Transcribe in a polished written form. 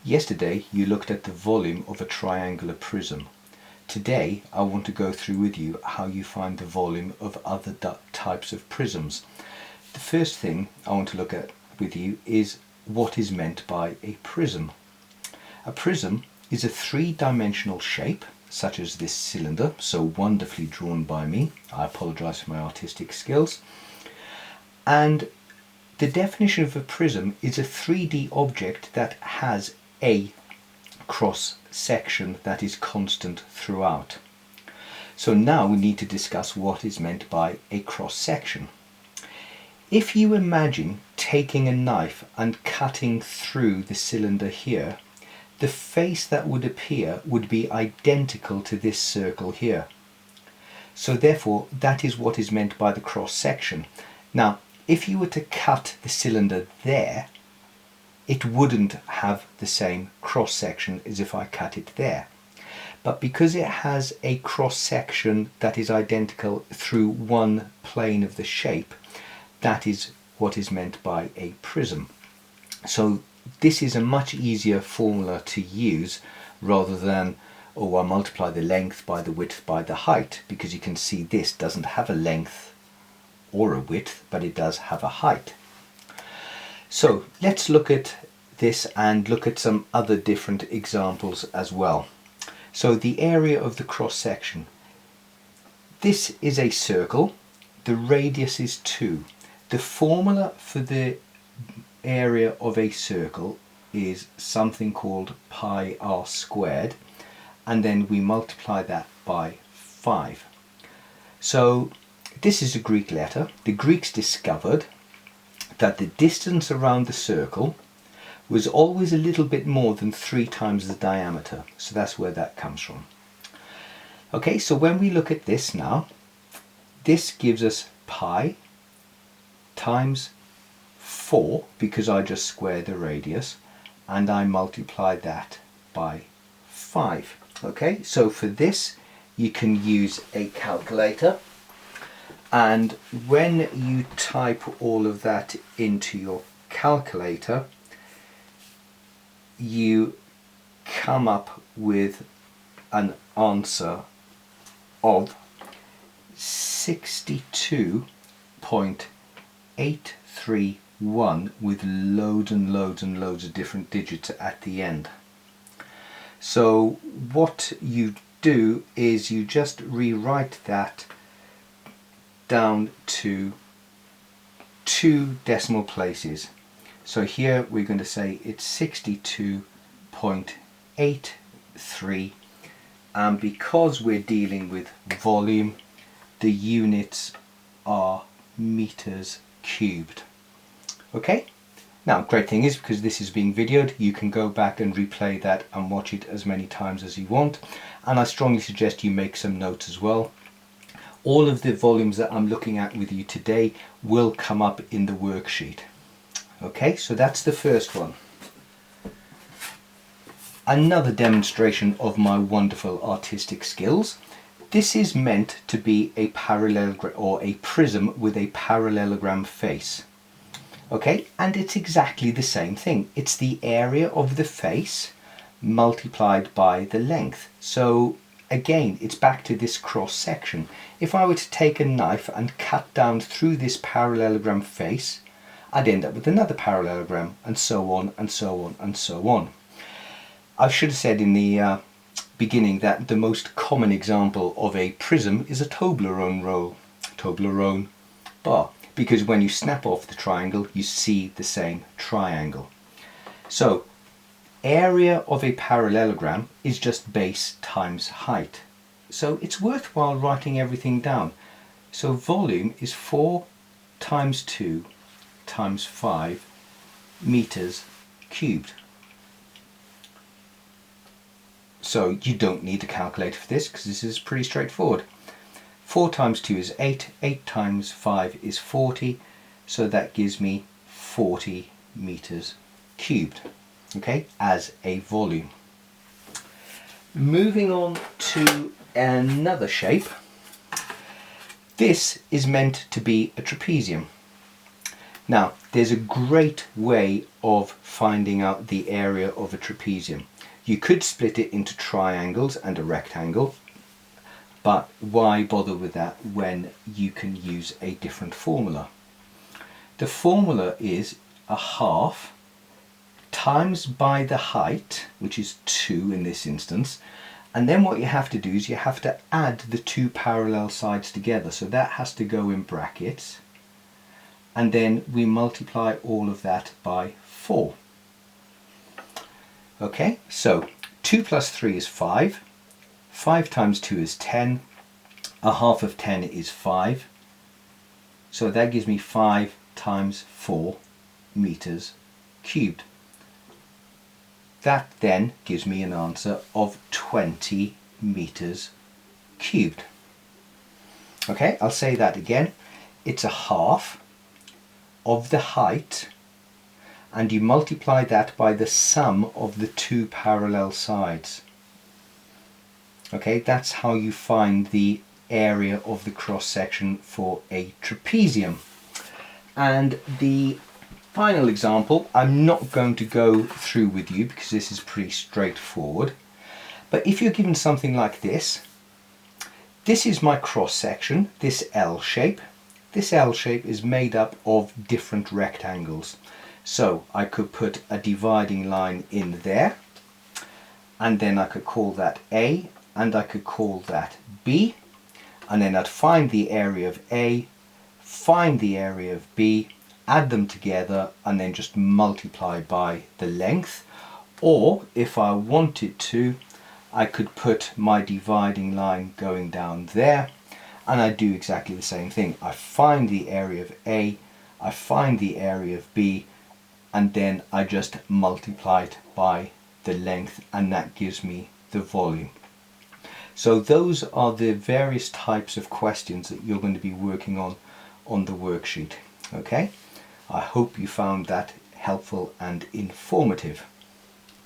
Yesterday you looked at the volume of a triangular prism. Today I want to go through with you how you find the volume of other types of prisms. The first thing I want to look at with you is what is meant by a prism. A prism is a three-dimensional shape, such as this cylinder, so wonderfully drawn by me. I apologise for my artistic skills. And the definition of a prism is a 3D object that has a cross section that is constant throughout. So now we need to discuss what is meant by a cross section. If you imagine taking a knife and cutting through the cylinder here, the face that would appear would be identical to this circle here. So therefore that is what is meant by the cross section. Now if you were to cut the cylinder there, it wouldn't have the same cross section as if I cut it there. But because it has a cross section that is identical through one plane of the shape, that is what is meant by a prism. So this is a much easier formula to use rather than, oh, I multiply the length by the width by the height, because you can see this doesn't have a length or a width, but it does have a height. So let's look at this and look at some other different examples as well. So the area of the cross section. This is a circle, the radius is 2. The formula for the area of a circle is something called pi r squared, and then we multiply that by 5. So this is a Greek letter. The Greeks discovered that the distance around the circle was always a little bit more than 3 times the diameter. So that's where that comes from. Okay, so when we look at this now, this gives us pi times 4, because I just squared the radius, and I multiply that by 5. Okay, so for this you can use a calculator, and when you type all of that into your calculator, you come up with an answer of 62.831 with loads and loads and loads of different digits at the end. So what you do is you just rewrite that down to 2 decimal places. So here we're going to say it's 62.83, and because we're dealing with volume, the units are meters cubed. Okay, now great thing is, because this is being videoed, you can go back and replay that and watch it as many times as you want, and I strongly suggest you make some notes as well. All of the volumes that I'm looking at with you today will come up in the worksheet. Okay, so that's the first one. Another demonstration of my wonderful artistic skills. This is meant to be a parallelogram or a prism with a parallelogram face. Okay, and it's exactly the same thing. It's the area of the face multiplied by the length. So again, it's back to this cross section. If I were to take a knife and cut down through this parallelogram face, I'd end up with another parallelogram, and so on and so on and so on. I should have said in the beginning that the most common example of a prism is a Toblerone bar, because when you snap off the triangle you see the same triangle. So area of a parallelogram is just base times height. So it's worthwhile writing everything down. So volume is 4 times 2 times 5 meters cubed. So you don't need a calculator for this, because this is pretty straightforward. 4 times 2 is 8, 8 times 5 is 40, so that gives me 40 meters cubed, okay, as a volume. Moving on to another shape. This is meant to be a trapezium. Now, there's a great way of finding out the area of a trapezium. You could split it into triangles and a rectangle, but why bother with that when you can use a different formula? The formula is a half times by the height, which is 2 in this instance, and then what you have to do is you have to add the two parallel sides together, so that has to go in brackets, and then we multiply all of that by 4. Okay, so 2 plus 3 is 5, 5 times 2 is 10, a half of 10 is 5, so that gives me 5 times 4 meters cubed. That then gives me an answer of 20 meters cubed. Okay, I'll say that again. It's a half of the height, and you multiply that by the sum of the two parallel sides. Okay, that's how you find the area of the cross section for a trapezium. And the final example, I'm not going to go through with you because this is pretty straightforward, but if you're given something like this, this is my cross section, this L shape. This L shape is made up of different rectangles. So I could put a dividing line in there, and then I could call that A, and I could call that B, and then I'd find the area of A, find the area of B, add them together, and then just multiply by the length. Or if I wanted to, I could put my dividing line going down there, and I do exactly the same thing. I find the area of A, I find the area of B, and then I just multiply it by the length, and that gives me the volume. So those are the various types of questions that you're going to be working on the worksheet. Okay, I hope you found that helpful and informative.